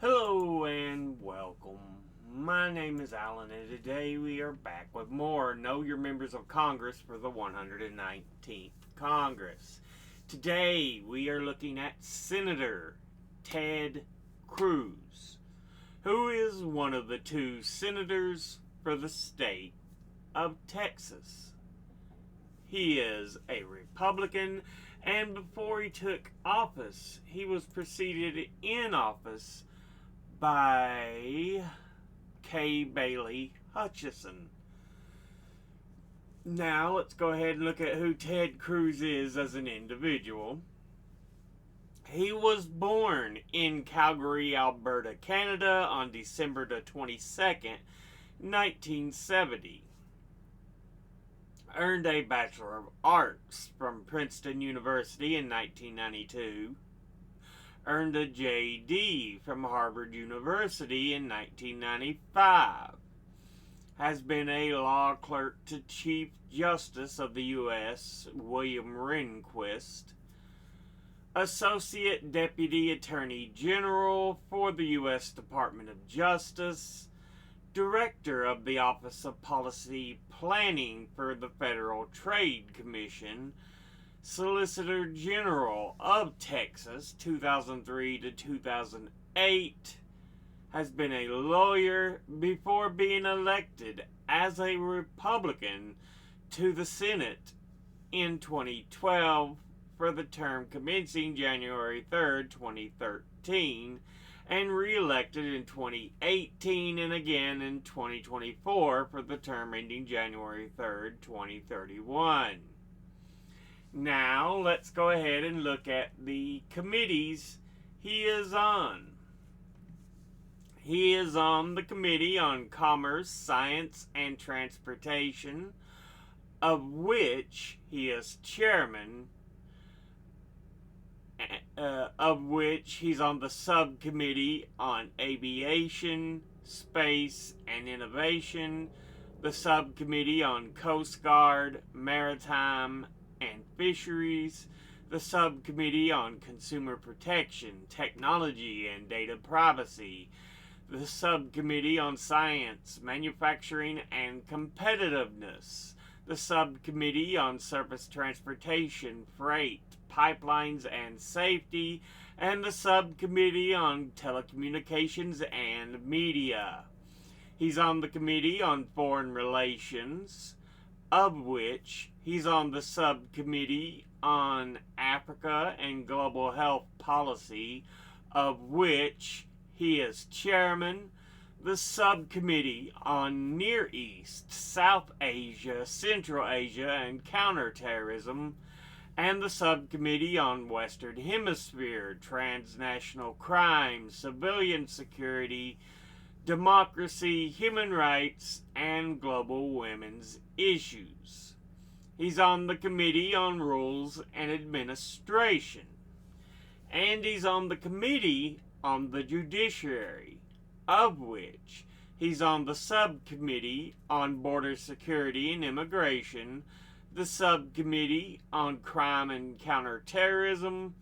Hello and welcome. My name is Alan, and today we are back with more Know Your Members of Congress for the 119th Congress. Today we are looking at Senator Ted Cruz, who is one of the two senators for the state of Texas. He is a Republican, and before he took office, he was preceded in office by K. Bailey Hutchison. Now let's go ahead and look at who Ted Cruz is as an individual. He was born in Calgary, Alberta, Canada on December the 22nd, 1970. Earned a Bachelor of Arts from Princeton University in 1992. Earned a JD from Harvard University in 1995. Has been a law clerk to Chief Justice of the U.S. William Rehnquist. Associate Deputy Attorney General for the U.S. Department of Justice. Director of the Office of Policy Planning for the Federal Trade Commission. Solicitor General of Texas, 2003 to 2008, has been a lawyer before being elected as a Republican to the Senate in 2012 for the term commencing January 3rd, 2013, and re-elected in 2018 and again in 2024 for the term ending January 3rd, 2031. Now, let's go ahead and look at the committees he is on. He is on the Committee on Commerce, Science, and Transportation, of which he is chairman, of which he's on the Subcommittee on Aviation, Space, and Innovation, the Subcommittee on Coast Guard, Maritime, and Fisheries, the Subcommittee on Consumer Protection, Technology, and Data Privacy, the Subcommittee on Science, Manufacturing, and Competitiveness, the Subcommittee on Surface Transportation, Freight, Pipelines, and Safety, and the Subcommittee on Telecommunications and Media. He's on the Committee on Foreign Relations, of which he's on the Subcommittee on Africa and Global Health Policy, of which he is chairman, the Subcommittee on Near East, South Asia, Central Asia, and Counterterrorism, and the Subcommittee on Western Hemisphere, Transnational Crime, Civilian Security, Democracy, Human Rights, and Global Women's Issues. He's on the Committee on Rules and Administration. And he's on the Committee on the Judiciary, of which he's on the Subcommittee on Border Security and Immigration, the Subcommittee on Crime and Counterterrorism,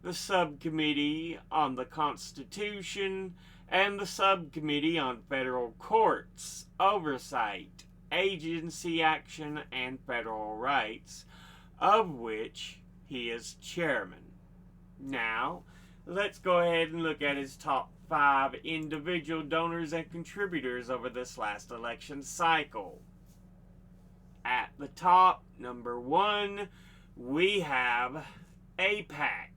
the Subcommittee on the Constitution, and the Subcommittee on Federal Courts, Oversight, Agency Action, and Federal Rights, of which he is chairman. Now, let's go ahead and look at his top 5 individual donors and contributors over this last election cycle. At the top, number 1, we have AIPAC,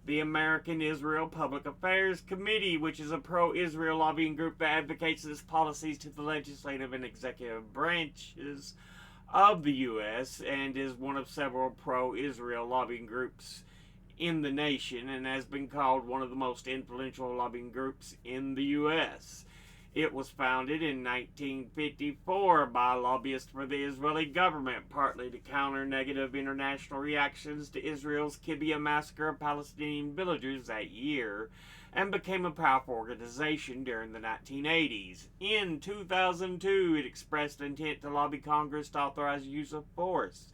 the American Israel Public Affairs Committee, which is a pro-Israel lobbying group that advocates its policies to the legislative and executive branches of the U.S. and is one of several pro-Israel lobbying groups in the nation and has been called one of the most influential lobbying groups in the U.S. It was founded in 1954 by lobbyists for the Israeli government, partly to counter negative international reactions to Israel's Kibbutz massacre of Palestinian villagers that year, and became a powerful organization during the 1980s. In 2002, it expressed intent to lobby Congress to authorize the use of force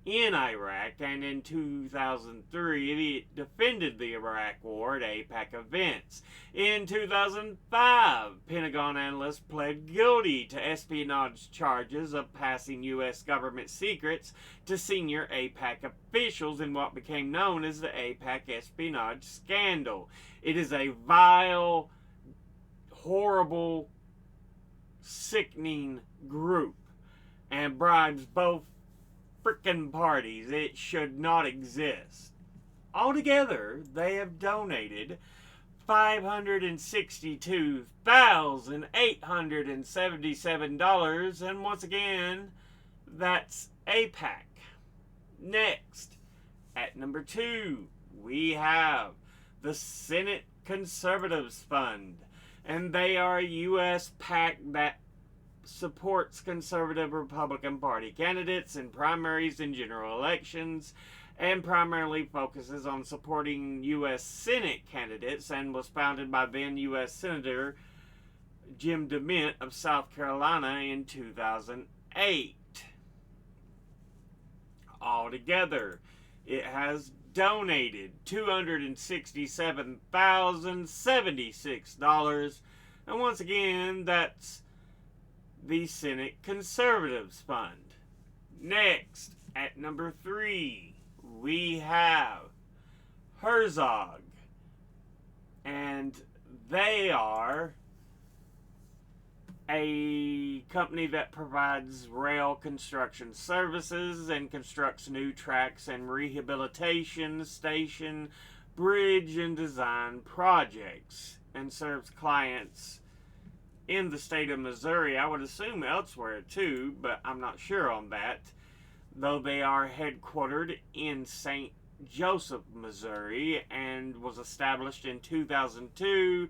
in Iraq, and in 2003 it defended the Iraq War at AIPAC events. In 2005, Pentagon analysts pled guilty to espionage charges of passing U.S. government secrets to senior AIPAC officials in what became known as the AIPAC espionage scandal. It is a vile, horrible, sickening group and bribes both frickin' parties. It should not exist. Altogether, they have donated $562,877, and once again, that's AIPAC. Next, at number 2, we have the Senate Conservatives Fund, and they are a U.S. PAC that supports conservative Republican Party candidates in primaries and general elections, and primarily focuses on supporting U.S. Senate candidates, and was founded by then U.S. Senator Jim DeMint of South Carolina in 2008. Altogether, it has donated $267,076, and once again, that's the Senate Conservatives Fund. Next, at number 3, we have Herzog, and they are a company that provides rail construction services and constructs new tracks and rehabilitation, station, bridge, and design projects, and serves clients in the state of Missouri. I would assume elsewhere too, but I'm not sure on that, though they are headquartered in St. Joseph, Missouri, and was established in 2002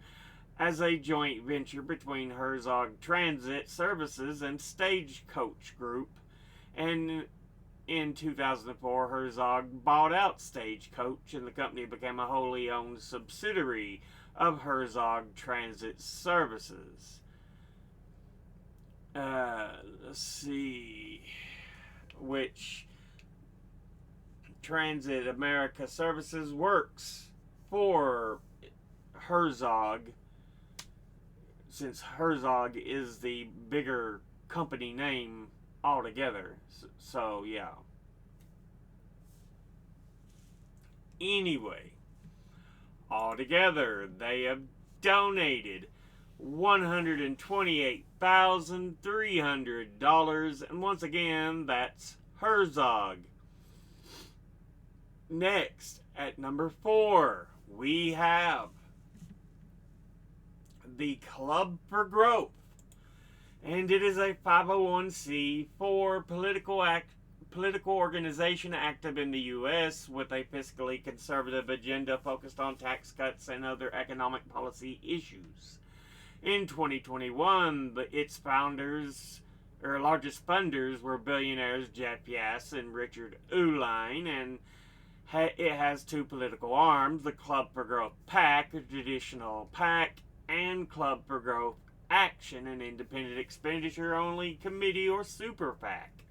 as a joint venture between Herzog Transit Services and Stagecoach Group. And in 2004, Herzog bought out Stagecoach, and the company became a wholly owned subsidiary of Herzog Transit Services. Let's see, which Transit America Services works for Herzog, since Herzog is the bigger company name altogether. So yeah. Anyway, altogether, they have donated $128,300, and once again, that's Herzog. Next, at number 4, we have the Club for Growth, and it is a 501c4 political organization active in the U.S. with a fiscally conservative agenda focused on tax cuts and other economic policy issues. In 2021, its founders, or largest funders, were billionaires Jeff Yass and Richard Uihlein, and it has 2 political arms: the Club for Growth PAC, a traditional PAC, and Club for Growth Action, an independent expenditure-only committee or super PAC.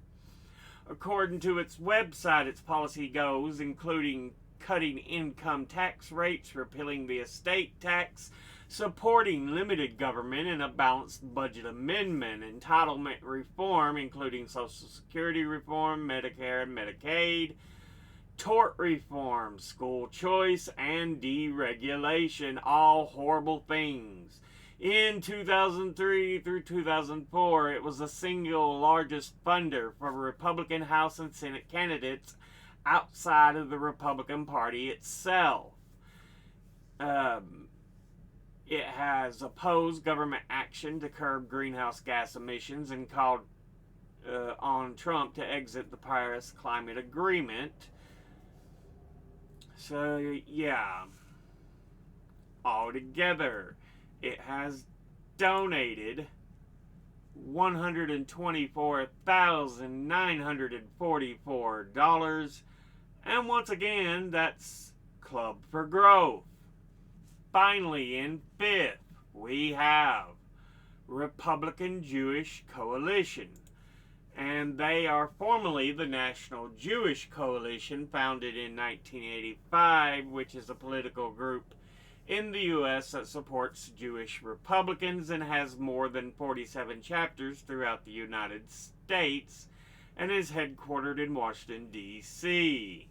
According to its website, its policy goals including cutting income tax rates, repealing the estate tax, supporting limited government, and a balanced budget amendment, entitlement reform, including Social Security reform, Medicare and Medicaid, tort reform, school choice, and deregulation, all horrible things. In 2003 through 2004, it was the single largest funder for Republican House and Senate candidates outside of the Republican Party itself. It has opposed government action to curb greenhouse gas emissions and called on Trump to exit the Paris Climate Agreement. So, yeah. Altogether, it has donated $124,944. And once again, that's Club for Growth. Finally, in 5th, we have Republican Jewish Coalition. and they are formally the National Jewish Coalition, founded in 1985, which is a political group in the U.S. that supports Jewish Republicans and has more than 47 chapters throughout the United States and is headquartered in Washington, D.C.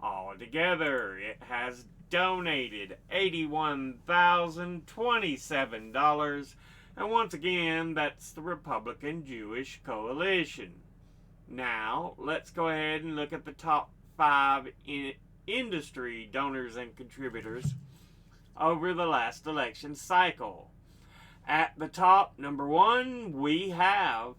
Altogether, it has donated $81,027, and once again, that's the Republican Jewish Coalition. Now, let's go ahead and look at the top 5 industry donors and contributors over the last election cycle. At the top, number 1, we have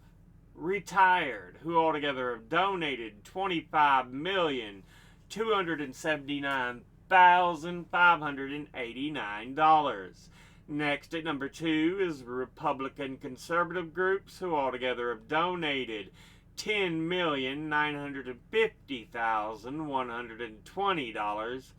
Retired, who altogether have donated $25,279,589. Next at number 2 is Republican conservative groups, who altogether have donated $10,950,120.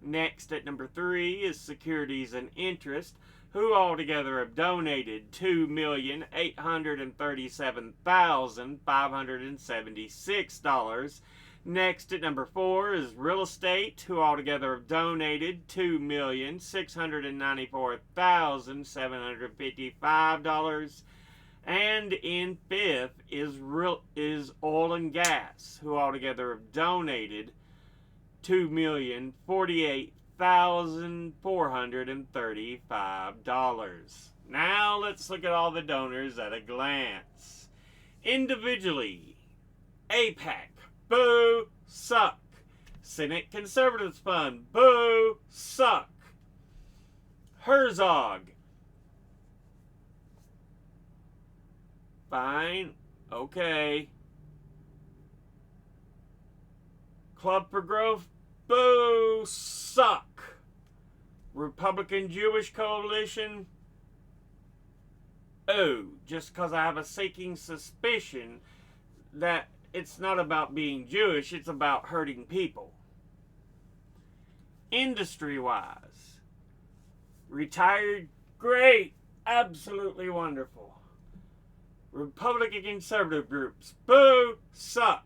Next at number 3 is Securities and Interest, who altogether have donated $2,837,576. Next at number 4 is Real Estate, who altogether have donated $2,694,755. And in 5th is Oil and Gas, who altogether have donated $2,048,435. Now let's look at all the donors at a glance. Individually, AIPAC, boo, suck. Senate Conservatives Fund, boo, suck. Herzog, fine, okay. Club for Growth, boo, suck. Republican Jewish Coalition, oh, just because I have a sinking suspicion that it's not about being Jewish, it's about hurting people. Industry-wise, Retired, great, absolutely wonderful. Republican conservative groups, boo, suck.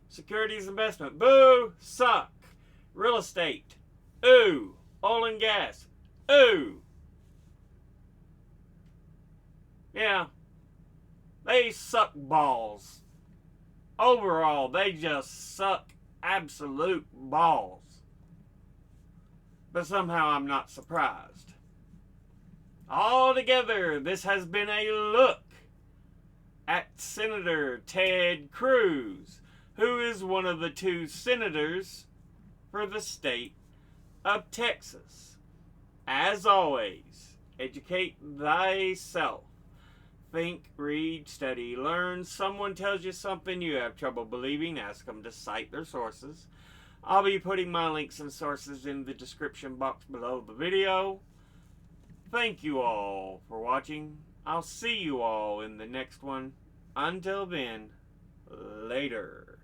Securities investment, boo, suck. Real estate, ooh. Oil and gas, ooh. Yeah, they suck balls. Overall, they just suck absolute balls. But somehow I'm not surprised. Altogether, this has been a look at Senator Ted Cruz, who is one of the 2 senators for the state of Texas. As always, educate thyself. Think, read, study, learn. Someone tells you something you have trouble believing, ask them to cite their sources. I'll be putting my links and sources in the description box below the video. Thank you all for watching. I'll see you all in the next one. Until then, later.